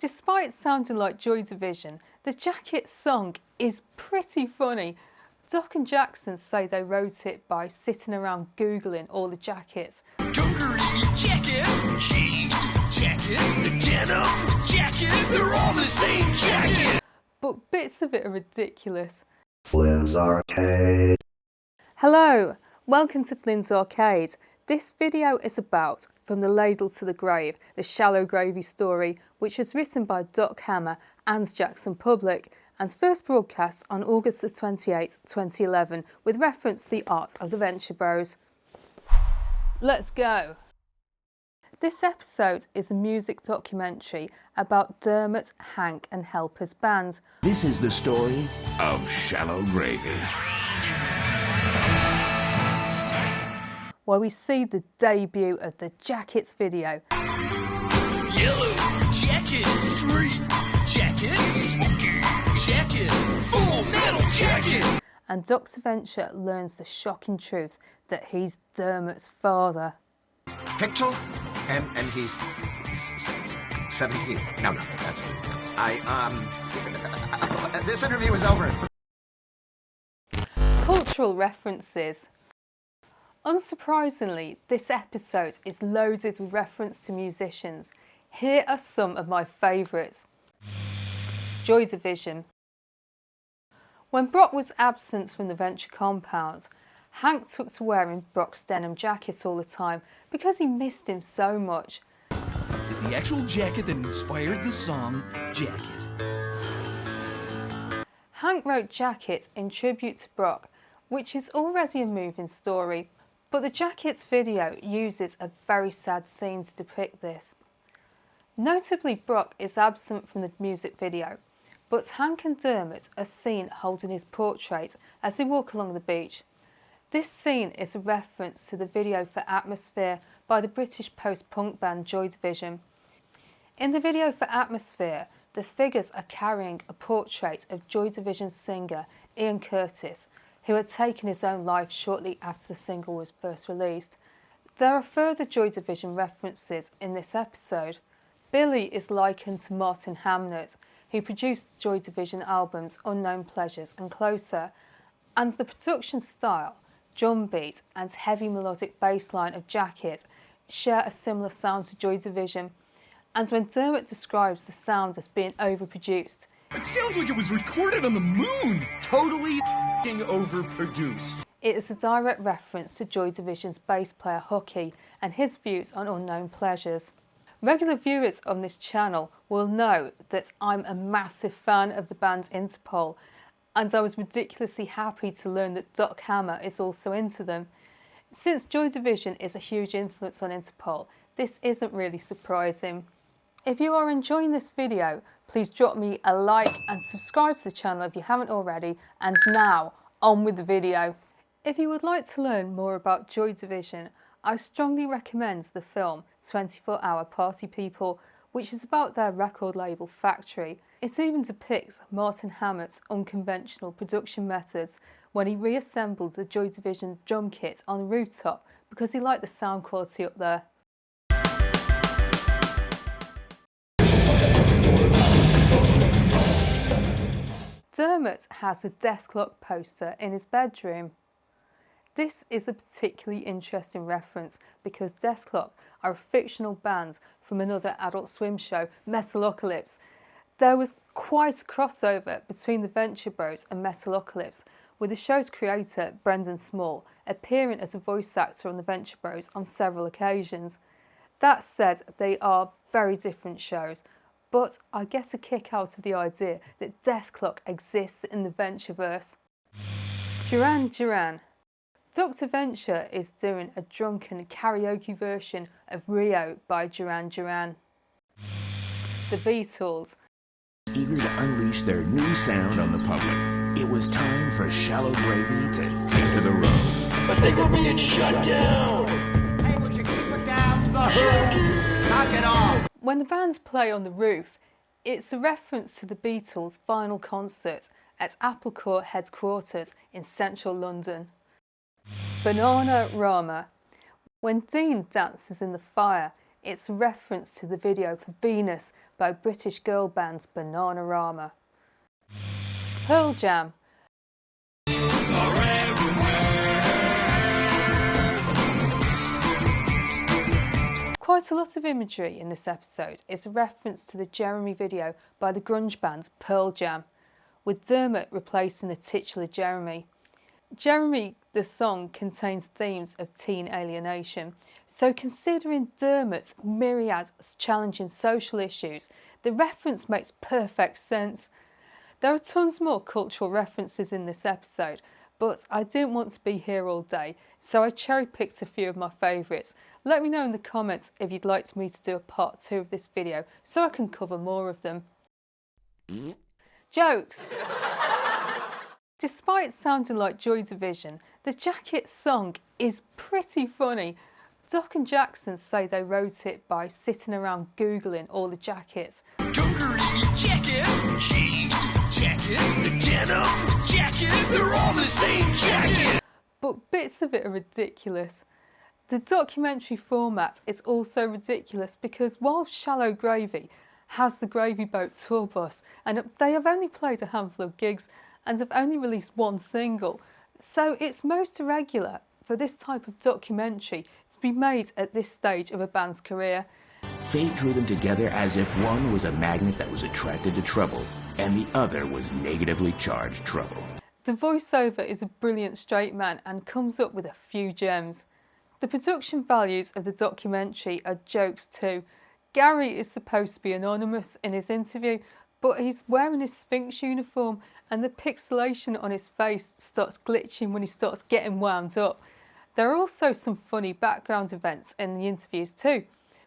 Despite sounding like Joy Division, the Jacket song is pretty funny. Doc and Jackson say they wrote it by sitting around Googling all the jackets. Dungaree jacket, jean jacket, the denim jacket, they're all the same jacket. But bits of it are ridiculous. Flynn's Arcade. Hello, welcome to Flynn's Arcade. This video is about From the Ladle to the Grave, the Shallow Gravy story, which was written by Doc Hammer and Jackson Public, and first broadcast on August the 28th, 2011, with reference to the art of the Venture Bros. Let's go! This episode is a music documentary about Dermott, Hank and Helper's band. This is the story of Shallow Gravy. Where we see the debut of the Jackets video. Yellow jacket, street jacket, smoky jacket, full metal jacket. And Doc's adventure learns the shocking truth that he's Dermott's father. Picture, and he's 17. No, that's this interview is over. Cultural references. Unsurprisingly, this episode is loaded with reference to musicians. Here are some of my favourites. Joy Division. When Brock was absent from the Venture compound, Hank took to wearing Brock's denim jacket all the time because he missed him so much. Is the actual jacket that inspired the song Jacket. Hank wrote Jacket in tribute to Brock, which is already a moving story. But the Jackets video uses a very sad scene to depict this. Notably, Brock is absent from the music video, but Hank and Dermott are seen holding his portrait as they walk along the beach. This scene is a reference to the video for Atmosphere by the British post-punk band Joy Division. In the video for Atmosphere, the figures are carrying a portrait of Joy Division singer Ian Curtis, who had taken his own life shortly after the single was first released. There are further Joy Division references in this episode. Billy is likened to Martin Hamnett, who produced the Joy Division albums Unknown Pleasures and Closer, and the production style, drum beat and heavy melodic bass line of Jacket share a similar sound to Joy Division, and when Dermott describes the sound as being overproduced, It sounds like it was recorded on the moon. Totally overproduced. it is a direct reference to Joy Division's bass player Hucky and his views on Unknown Pleasures. Regular viewers on this channel will know that I'm a massive fan of the band Interpol, and I was ridiculously happy to learn that Doc Hammer is also into them. Since Joy Division is a huge influence on Interpol, this isn't really surprising. If you are enjoying this video, please drop me a like and subscribe to the channel if you haven't already, and now, on with the video. If you would like to learn more about Joy Division, I strongly recommend the film 24 Hour Party People, which is about their record label Factory. It even depicts Martin Hammett's unconventional production methods when he reassembled the Joy Division drum kit on the rooftop because he liked the sound quality up there. Dermott has a Dethklok poster in his bedroom. This is a particularly interesting reference because Dethklok are a fictional band from another Adult Swim show, Metalocalypse. There was quite a crossover between the Venture Bros and Metalocalypse, with the show's creator, Brendan Small, appearing as a voice actor on the Venture Bros on several occasions. That said, they are very different shows, but I get a kick out of the idea that Dethklok exists in the Ventureverse. Duran Duran. Dr. Venture is doing a drunken karaoke version of Rio by Duran Duran. The Beatles. Eager to unleash their new sound on the public, it was time for Shallow Gravy to take to the road. But they were being shut down. Hey, would you keep it down? The hood! Knock it off! When the bands play on the roof, it's a reference to the Beatles' final concert at Applecore headquarters in central London. Banana Rama. When Dean dances in the fire, It's a reference to the video for Venus by British girl band Bananarama. Pearl Jam. Quite a lot of imagery in this episode is a reference to the Jeremy video by the grunge band Pearl Jam, with Dermott replacing the titular Jeremy. Jeremy, the song, contains themes of teen alienation, so considering Dermott's myriad challenging social issues, the reference makes perfect sense. There are tons more cultural references in this episode, but I didn't want to be here all day, so I cherry-picked a few of my favourites. Let me know in the comments if you'd like me to do a part 2 of this video, so I can cover more of them. Jokes! Despite sounding like Joy Division, the Jacket song is pretty funny. Doc and Jackson say they wrote it by sitting around googling all the jackets. Dungaree jacket, jean jacket, the denim jacket, they're all the same jacket. But bits of it are ridiculous. The documentary format is also ridiculous because while Shallow Gravy has the Gravy Boat tour bus and they have only played a handful of gigs and have only released one single, so it's most irregular for this type of documentary to be made at this stage of a band's career. Fate drew them together as if one was a magnet that was attracted to trouble, and the other was negatively charged trouble. The voiceover is a brilliant straight man and comes up with a few gems. The production values of the documentary are jokes too. Gary is supposed to be anonymous in his interview, but he's wearing his Sphinx uniform and the pixelation on his face starts glitching when he starts getting wound up. There are also some funny background events in the interviews too.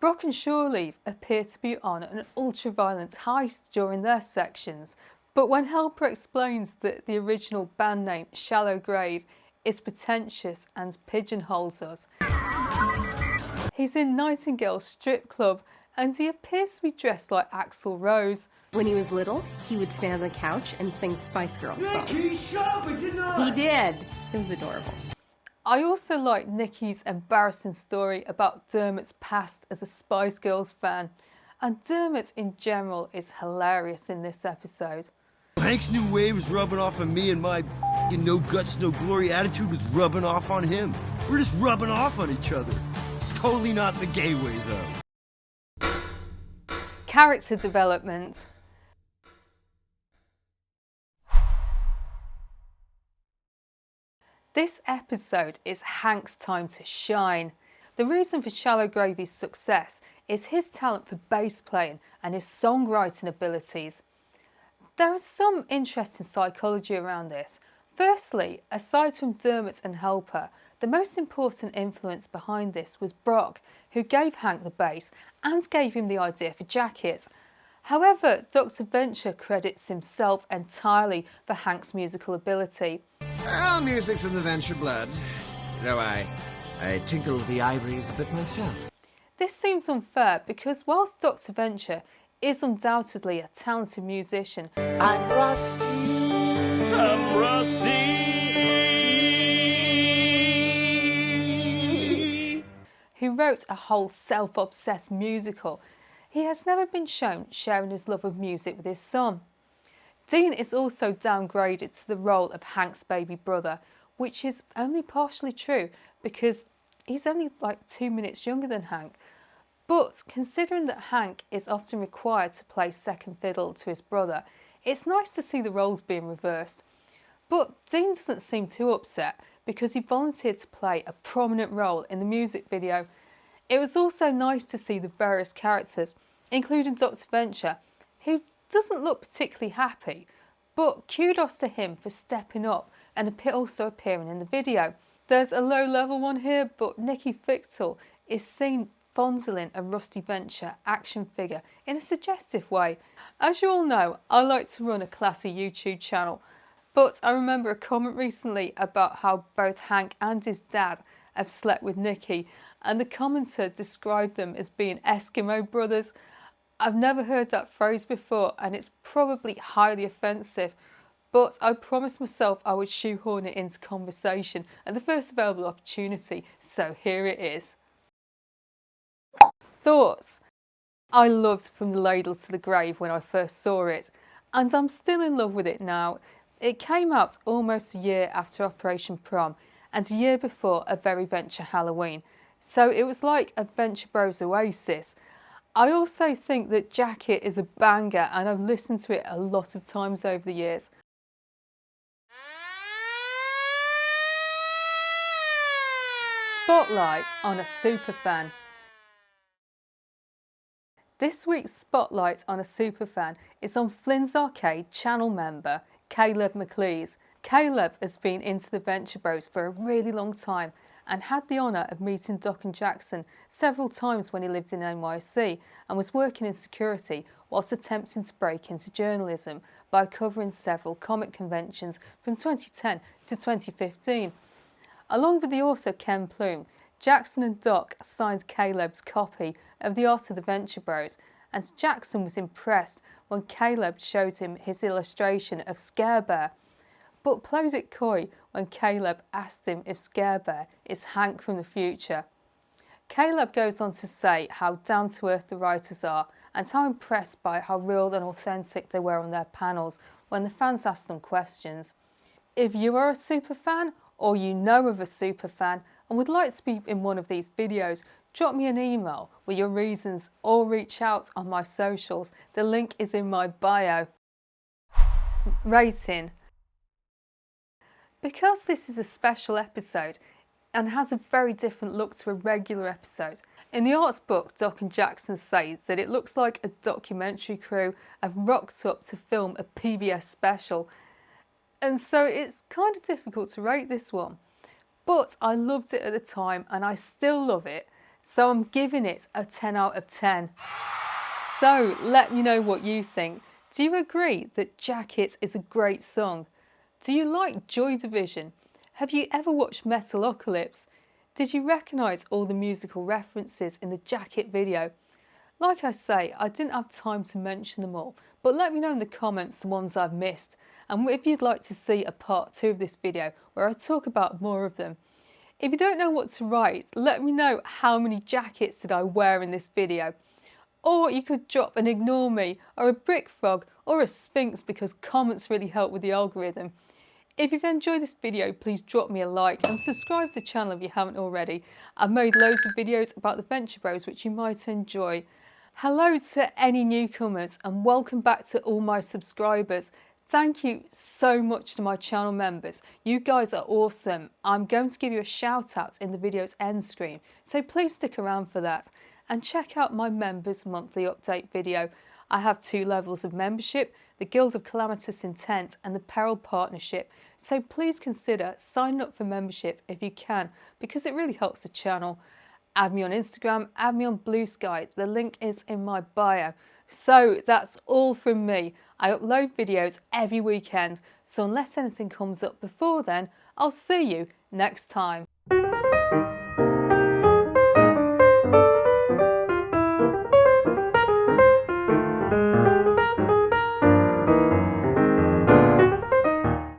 Brock and Shoreleave appear to be on an ultra-violent heist during their sections, but when Helper explains that the original band name Shallow Grave is pretentious and pigeonholes us, he's in Nightingale's strip club and he appears to be dressed like Axl Rose. When he was little, he would stand on the couch and sing Spice Girls songs. Nicky, shut up, I did not! He did. It was adorable. I also like Nicky's embarrassing story about Dermott's past as a Spice Girls fan, and Dermott in general is hilarious in this episode. Hank's new wave was rubbing off on me and my no guts, no glory attitude was rubbing off on him. We're just rubbing off on each other. Totally not in the gay way though. Character development. This episode is Hank's time to shine. The reason for Shallow Gravy's success is his talent for bass playing and his songwriting abilities. There is some interesting psychology around this. Firstly, aside from Dermott and Helper, the most important influence behind this was Brock, who gave Hank the bass and gave him the idea for Jacket. However, Dr. Venture credits himself entirely for Hank's musical ability. Well, music's in the Venture blood. You know, I tinkle the ivories a bit myself. This seems unfair because whilst Dr. Venture is undoubtedly a talented musician, I'm rusty. I'm rusty. who wrote a whole self-obsessed musical, he has never been shown sharing his love of music with his son. Dean is also downgraded to the role of Hank's baby brother, which is only partially true because he's only like 2 minutes younger than Hank. But considering that Hank is often required to play second fiddle to his brother, it's nice to see the roles being reversed. But Dean doesn't seem too upset because he volunteered to play a prominent role in the music video. It was also nice to see the various characters, including Dr. Venture, who doesn't look particularly happy, but kudos to him for stepping up and also appearing in the video. There's a low-level one here, but Nicky Fichtel is seen fondling a Rusty Venture action figure in a suggestive way. As you all know, I like to run a classy YouTube channel, but I remember a comment recently about how both Hank and his dad have slept with Nicky, and the commenter described them as being Eskimo brothers. I've never heard that phrase before, and it's probably highly offensive, but I promised myself I would shoehorn it into conversation at the first available opportunity, so here it is. Thoughts? I loved From the Ladle to the Grave when I first saw it, and I'm still in love with it now. It came out almost a year after Operation Prom and a year before A Very Venture Halloween, so it was like a Venture Bros oasis. I also think that Jacket is a banger and I've listened to it a lot of times over the years. Spotlight on a Superfan. This week's Spotlight on a Superfan is on Flynn's Arcade channel member, Caleb McLeese. Caleb has been into the Venture Bros for a really long time and had the honour of meeting Doc and Jackson several times when he lived in NYC and was working in security whilst attempting to break into journalism by covering several comic conventions from 2010 to 2015. Along with the author Ken Plume, Jackson and Doc signed Caleb's copy of The Art of the Venture Bros, and Jackson was impressed when Caleb showed him his illustration of Scare Bear, but played it coy when Caleb asked him if Scare Bear is Hank from the future. Caleb goes on to say how down-to-earth the writers are and how impressed by how real and authentic they were on their panels when the fans asked them questions. If you are a superfan or you know of a superfan and would like to be in one of these videos, drop me an email with your reasons or reach out on my socials. The link is in my bio. Rating. Because this is a special episode and has a very different look to a regular episode, in the arts book Doc and Jackson say that it looks like a documentary crew have rocked up to film a PBS special, and so it's kind of difficult to rate this one. But I loved it at the time and I still love it, so I'm giving it a 10 out of 10. So let me know what you think. Do you agree that Jacket is a great song? Do you like Joy Division? Have you ever watched Metalocalypse? Did you recognise all the musical references in the Jacket video? Like I say, I didn't have time to mention them all, but let me know in the comments the ones I've missed, and if you'd like to see a part 2 of this video where I talk about more of them. If you don't know what to write, let me know how many jackets did I wear in this video. Or you could drop an ignore me, or a brick frog, or a sphinx, because comments really help with the algorithm. If you've enjoyed this video, please drop me a like and subscribe to the channel if you haven't already. I've made loads of videos about the Venture Bros which you might enjoy. Hello to any newcomers and welcome back to all my subscribers. Thank you so much to my channel members. You guys are awesome. I'm going to give you a shout out in the video's end screen, so please stick around for that. And check out my members monthly update video. I have 2 levels of membership, the Guild of Calamitous Intent and the Peril Partnership, so please consider signing up for membership if you can, because it really helps the channel. Add me on Instagram, add me on Blue Sky, the link is in my bio. So that's all from me. I upload videos every weekend, so unless anything comes up before then, I'll see you next time.